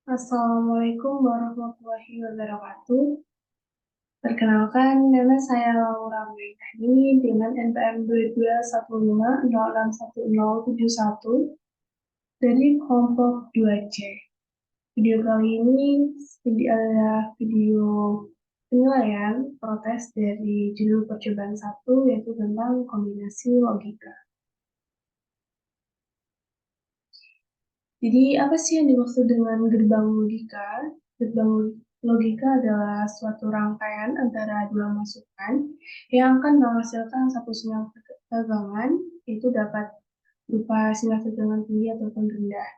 Assalamualaikum warahmatullahi wabarakatuh. Perkenalkan, nama saya Laura Maitani dengan NPM 2215061071 dari kelompok 2C. Video kali ini adalah video penilaian protes dari judul percobaan 1, yaitu tentang kombinasi logika. Jadi, apa sih yang dimaksud dengan gerbang logika? Gerbang logika adalah suatu rangkaian antara dua masukan yang akan menghasilkan satu sinyal tegangan, itu dapat berupa sinyal tegangan tinggi ataupun rendah.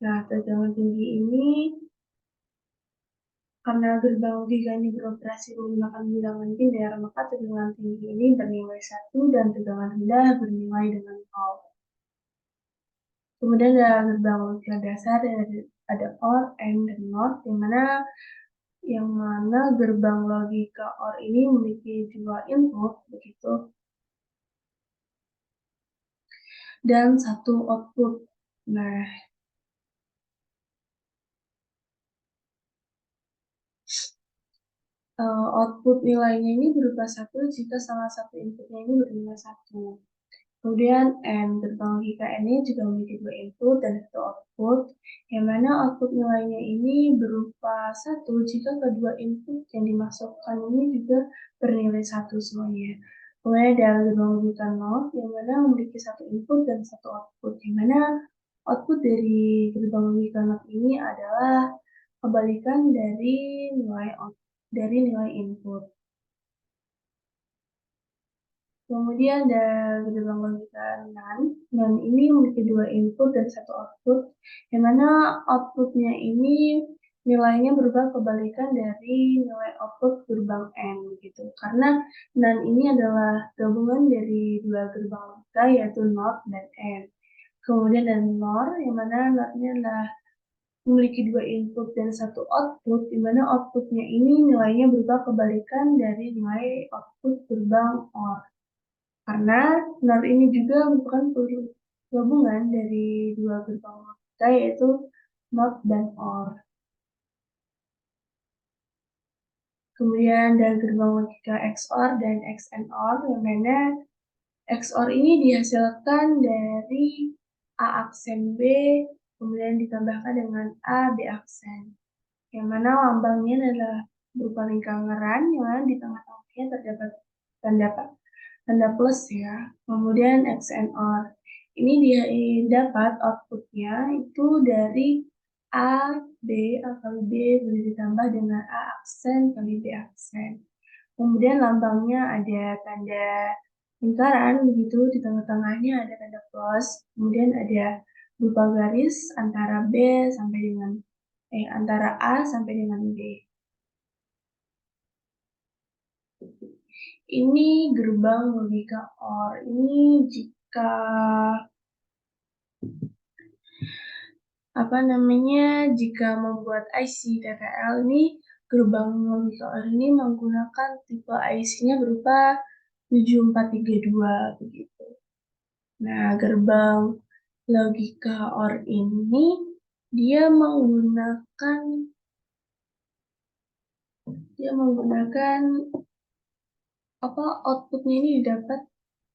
Nah, tegangan tinggi ini karena gerbang logika ini beroperasi menggunakan bilangan biner, maka tegangan tinggi ini bernilai 1 dan tegangan rendah bernilai dengan 0. Kemudian ada gerbang logika dasar, ada OR, AND, dan NOT, yang mana gerbang logika OR ini memiliki dua input, begitu, dan satu output. Nah, output nilainya ini berupa 1 jika salah satu inputnya ini bernilai 1. Kemudian gerbang logika ini juga memiliki dua input dan satu output, yang mana output nilainya ini berupa 1 jika kedua input yang dimasukkan ini juga bernilai 1 semuanya. Kemudian ada gerbang logika NOT, yang mana memiliki satu input dan satu output, yang mana output dari gerbang logika NOT ini adalah kebalikan dari nilai input. Kemudian ada gerbang logika NAND ini memiliki dua input dan satu output, yang mana outputnya ini nilainya berubah kebalikan dari nilai output gerbang AND gitu. Karena NAND ini adalah gabungan dari dua gerbang logika, yaitu NOT dan AND. Kemudian ada NOR, yang mana NOR-nya adalah memiliki dua input dan satu output, di mana outputnya ini nilainya berubah kebalikan dari nilai output gerbang OR. Karena NOR ini juga merupakan gabungan dari dua gerbang logika, yaitu NOT dan OR. Kemudian ada gerbang logika XOR dan XNOR, yang mana XOR ini dihasilkan dari A aksen B, kemudian ditambahkan dengan A, B aksen. Yang mana lambangnya adalah berupa lingkaran, yang mana di tengah-tengahnya terdapat tanda plus ya. Kemudian XNOR. Ini dapat outputnya itu dari A, B, A kali B boleh ditambah dengan A aksen kali B aksen. Kemudian lambangnya ada tanda lingkaran, begitu di tengah-tengahnya ada tanda plus. Kemudian ada berupa garis antara antara A sampai dengan B. Ini gerbang logika OR. Ini jika jika membuat IC TTL ini, gerbang logika OR ini menggunakan tipe IC-nya berupa 7432 begitu. Nah, gerbang logika OR ini dia menggunakan outputnya ini didapat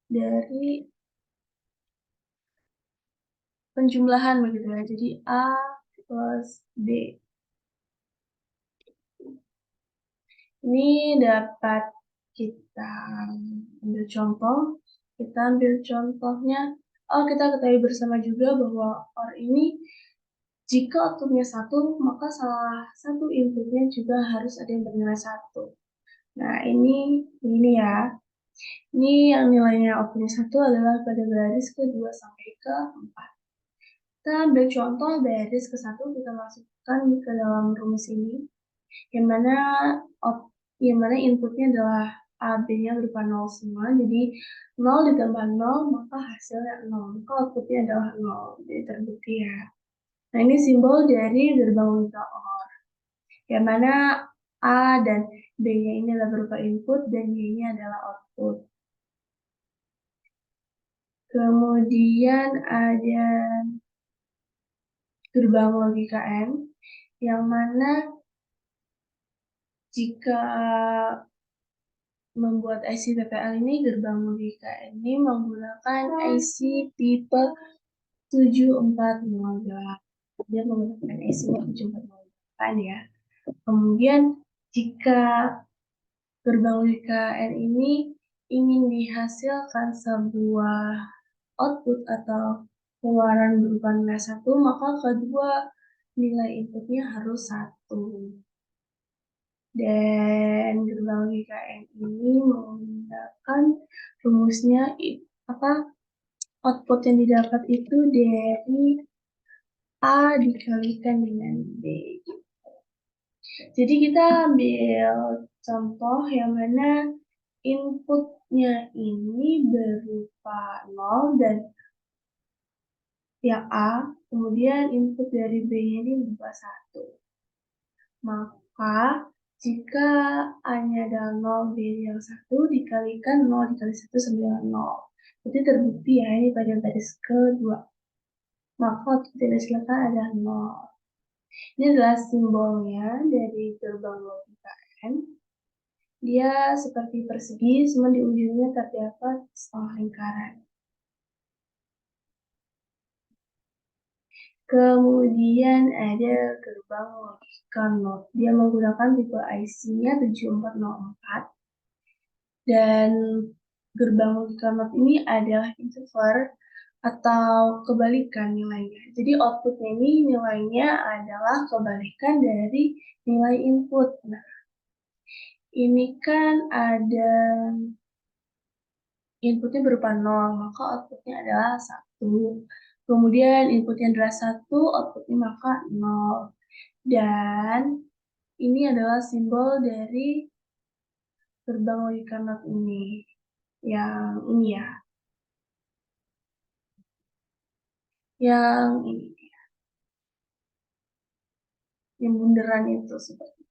dari penjumlahan begitu ya. Jadi A plus B. Ini dapat kita ambil contoh. Kita ambil contohnya. Kita ketahui bersama juga bahwa OR ini jika outputnya 1, maka salah satu inputnya juga harus ada yang bernilai 1. Nah, ini ya. Ini yang nilainya outputnya 1 adalah pada baris ke-2 sampai ke-4. Kita ambil contoh baris ke-1, kita masukkan ke dalam rumus ini, yang mana inputnya adalah A, B-nya berupa 0 semua, jadi 0 ditambah 0, maka hasilnya 0, maka outputnya adalah 0, jadi terbukti ya. Nah, ini simbol dari gerbang logika OR, yang mana A dan B-nya ini adalah berupa input, dan Y-nya adalah output. Kemudian ada gerbang logika AND. yang mana jika membuat IC PPL ini, gerbang logika ini menggunakan IC tipe 7408. Dia menggunakan IC 7408 ya. Kemudian jika gerbang logika N ini ingin dihasilkan sebuah output atau keluaran berupa nilai 1, maka kedua nilai inputnya harus 1. Dan gerbang logika N ini menggunakan rumusnya output yang didapat itu dari A dikalikan dengan B. Jadi kita ambil contoh yang mana inputnya ini berupa 0 dan yang A, kemudian input dari B-nya ini berupa 1. Maka jika A-nya adalah 0, B-nya yang 1, dikalikan 0 dikali 1 sama dengan 0. Jadi terbukti ya, ini pada garis kedua. Maka output yang dihasilkan adalah 0. Ini adalah simbolnya dari gerbang logika N. Dia seperti persegi, cuma di ujungnya terdapat setengah lingkaran. Kemudian ada gerbang logika NOT. Dia menggunakan tipe IC-nya 7404. Dan gerbang logika NOT ini adalah interval atau kebalikan nilainya. Jadi outputnya ini nilainya adalah kebalikan dari nilai input. Nah, ini kan ada inputnya berupa 0, maka outputnya adalah 1. Kemudian inputnya adalah 1, outputnya maka 0. Dan ini adalah simbol dari gerbang logika NOT ini. Yang ini ya. Yang ini. Yang bunderan itu seperti.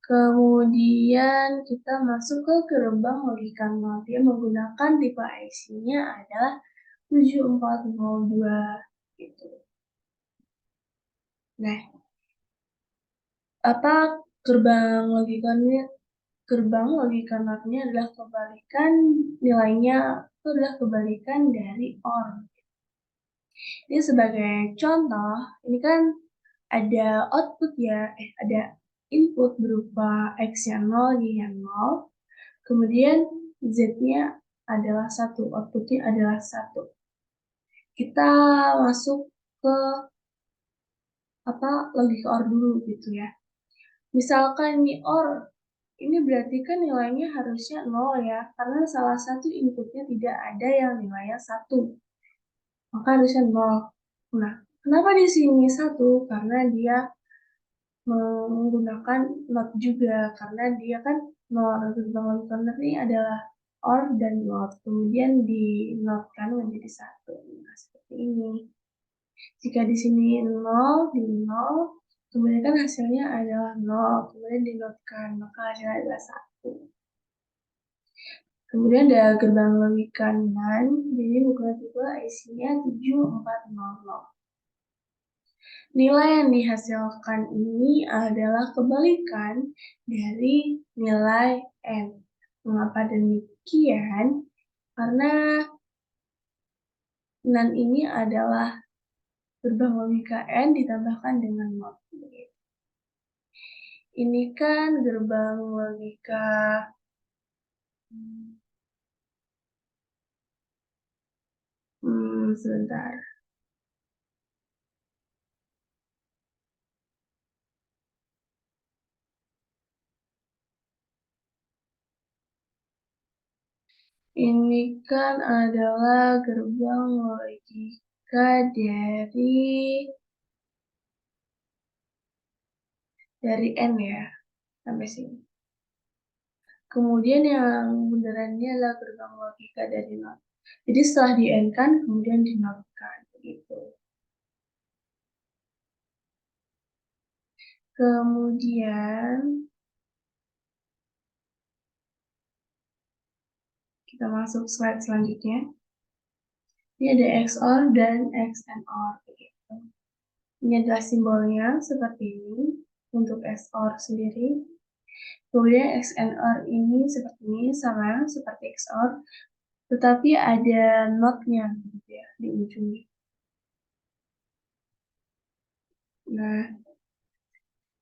Kemudian kita masuk ke gerbang logika NOT. Dia menggunakan tipe IC-nya adalah 7402 gitu. Nah, gerbang logika NOT-nya adalah kebalikan nilainya itu adalah kebalikan dari OR. Ini sebagai contoh, ini kan ada output ya, ada input berupa X yang 0, Y yang 0, kemudian Z-nya adalah 1, outputnya adalah 1. Kita masuk ke logika OR dulu gitu ya. Misalkan ini OR, ini berarti kan nilainya harusnya 0 ya, karena salah satu inputnya tidak ada yang nilainya 1. Maka harusnya 0. Nah, kenapa di sini 1? Karena dia menggunakan not juga, karena dia kan gerbang logika not ini adalah OR dan not, kemudian di notkan menjadi 1. Nah, seperti ini. Jika di sini 0, di 0, kemudian kan hasilnya adalah 0, kemudian dinotkan, maka hasilnya adalah 1. Kemudian ada gerbang logika NAND, jadi bukan tipe IC-nya 7400. Nilai yang dihasilkan ini adalah kebalikan dari nilai N. Mengapa demikian? Karena NAND ini adalah gerbang logika N ditambahkan dengan NOT. Ini kan gerbang logika sebentar. Ini kan adalah gerbang logika dari N ya, sampai sini. Kemudian yang bundarannya adalah gerbang logika dari NOT. Jadi setelah di N kan, kemudian di NOT kan, begitu. Kemudian kita masuk slide selanjutnya. Ini ada XOR dan XNOR begitu. Ini adalah simbolnya seperti ini untuk XOR sendiri. Kemudian XNOR ini seperti ini, sama seperti XOR, tetapi ada not-nya gitu ya di ujungnya. Nah,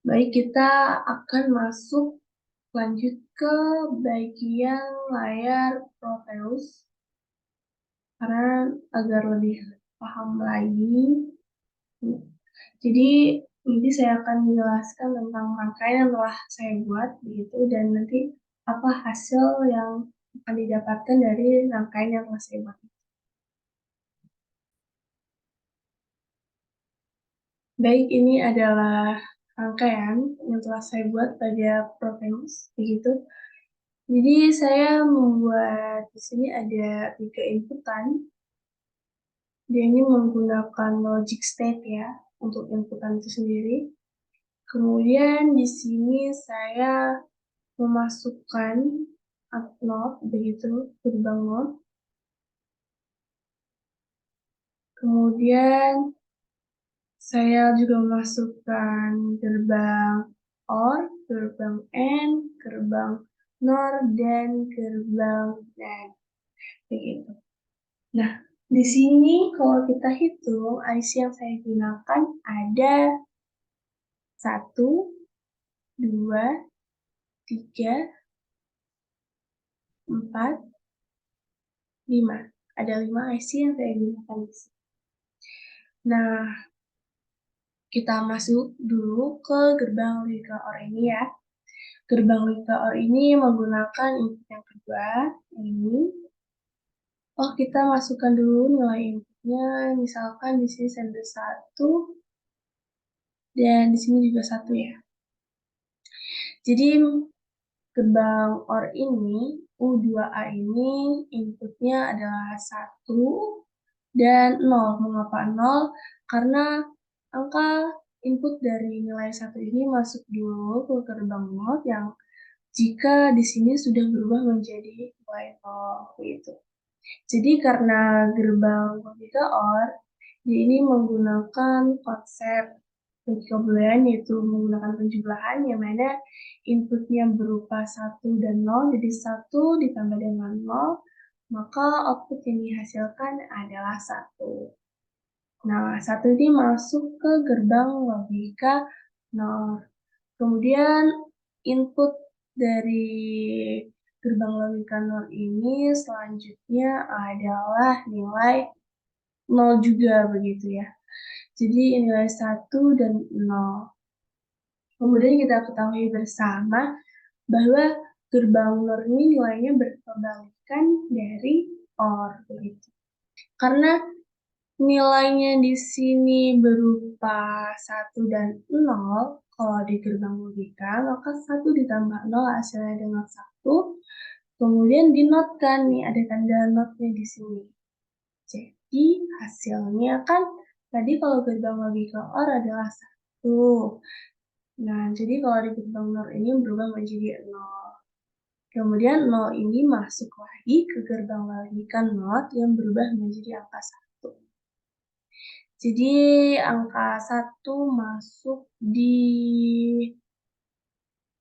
baik, kita akan lanjut ke bagian layar Proteus karena agar lebih paham lagi. Jadi nanti saya akan menjelaskan tentang rangkaian yang telah saya buat begitu, dan nanti apa hasil yang akan didapatkan dari rangkaian yang telah saya buat. Baik, ini adalah rangkaian yang telah saya buat pada Proteus begitu. Jadi saya membuat di sini ada 3 inputan. Dia ini menggunakan logic state ya untuk inputan itu sendiri. Kemudian di sini saya memasukkan upload begitu, gerbang node. Kemudian saya juga memasukkan gerbang OR, gerbang AND, gerbang NOR, dan gerbang NAND begitu. Nah, di sini kalau kita hitung IC yang saya gunakan ada 1, 2, 3, 4, 5. Ada 5 IC yang saya gunakan di sini. Nah, kita masuk dulu ke gerbang logika OR ini ya. Gerbang logika OR ini menggunakan input yang kedua, ini. Oh, kita masukkan dulu nilai inputnya, misalkan di sini saya ambil 1, dan di sini juga 1 ya. Jadi gerbang OR ini, U2A ini, inputnya adalah 1 dan 0. Mengapa 0? Karena angka input dari nilai 1 ini masuk dulu ke gerbang node yang jika di sini sudah berubah menjadi nilai 0 gitu. Jadi karena gerbang logika OR, ini menggunakan konsep logika boolean, yaitu menggunakan penjumlahan yang mana inputnya berupa 1 dan 0, jadi 1 ditambah dengan 0, maka output yang dihasilkan adalah 1. Nah, 1 ini masuk ke gerbang logika NOR. Kemudian input dari gerbang logika NOR ini selanjutnya adalah nilai 0 juga begitu ya. Jadi nilai 1 dan 0. Kemudian kita ketahui bersama bahwa gerbang NOR ini nilainya berkebalikan dari OR begitu. Karena nilainya di sini berupa 1 dan 0, kalau di gerbang logika, maka 1 ditambah 0 hasilnya dengan 1, kemudian dinotkan nih, ada tanda notnya di sini. Jadi hasilnya kan, tadi kalau gerbang logika OR adalah 1. Nah, jadi kalau di gerbang NOR ini berubah menjadi 0. Kemudian 0 ini masuk lagi ke gerbang logika NOT yang berubah menjadi angka 1. Jadi angka 1 masuk di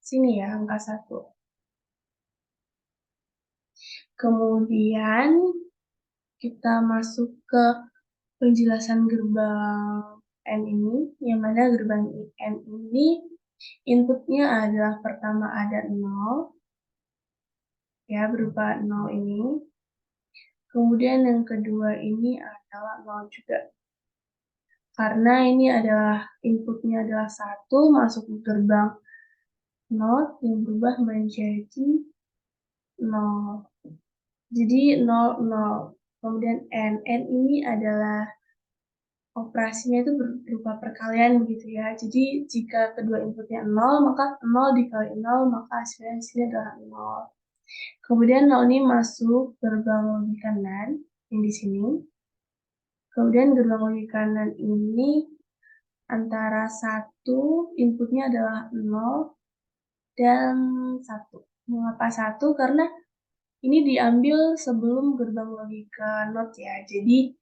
sini ya, angka 1. Kemudian kita masuk ke penjelasan gerbang N ini, yang mana gerbang N ini inputnya adalah pertama ada 0, ya berupa 0 ini. Kemudian yang kedua ini adalah 0 juga. Karena ini adalah inputnya adalah 1 masuk ke gerbang NOT yang berubah menjadi 0. Jadi 0, 0. Kemudian N. N ini adalah operasinya itu berupa perkalian begitu ya. Jadi jika kedua inputnya 0, maka 0 dikali 0, maka hasilnya di sini adalah 0. Kemudian 0 ini masuk gerbang logika NAND yang di sini. Kemudian gerbang logika NAND ini antara 1, inputnya adalah 0 dan 1. Mengapa 1? Karena ini diambil sebelum gerbang logika NOT ya. Jadi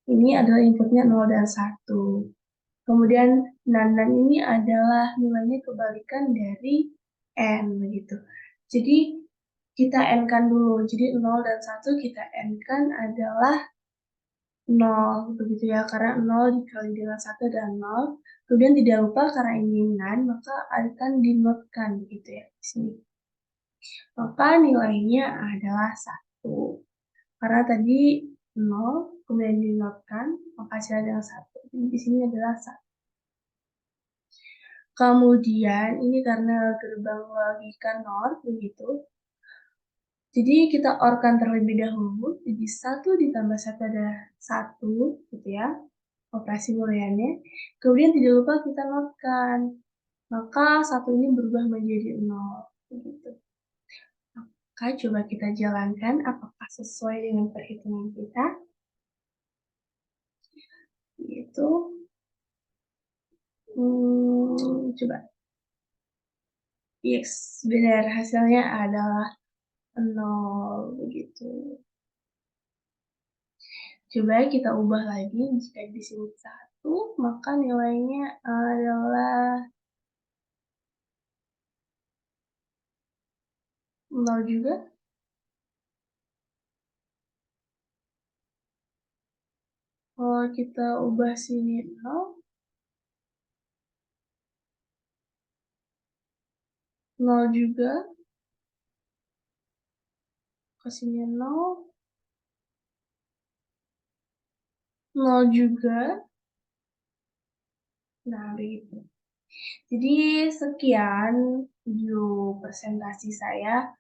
ini adalah inputnya 0 dan 1. Kemudian nan ini adalah nilainya kebalikan dari N begitu. Jadi kita N-kan dulu. Jadi 0 dan 1 kita N-kan adalah 0 begitu ya, karena 0 dikali dengan 1 adalah 0. Kemudian tidak lupa karena ini nan, maka akan dinotkan gitu ya di sini. Maka nilainya adalah 1. Karena tadi 0, kemudian dinotkan, maka hasilnya adalah 1. Jadi di sini adalah 1. Kemudian ini karena gerbang logika NOR begitu. Jadi kita OR-kan terlebih dahulu. Jadi 1 ditambah 1 adalah 1 gitu ya. Operasi booleannya. Kemudian tidak lupa kita notkan. Maka 1 ini berubah menjadi 0 begitu. Maka coba kita jalankan apakah sesuai dengan perhitungan kita. Gitu. Coba. Yes, benar. Hasilnya adalah 0 begitu. Coba kita ubah lagi, jika di sini 1, maka nilainya adalah 0 juga. Kalau kita ubah sini 0, 0 juga. Ke sini 0, 0 juga. Nah, begitu. Jadi sekian video presentasi saya.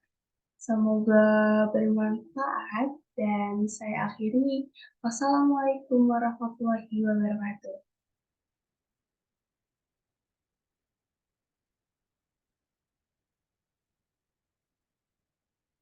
Semoga bermanfaat dan saya akhiri. Wassalamualaikum warahmatullahi wabarakatuh.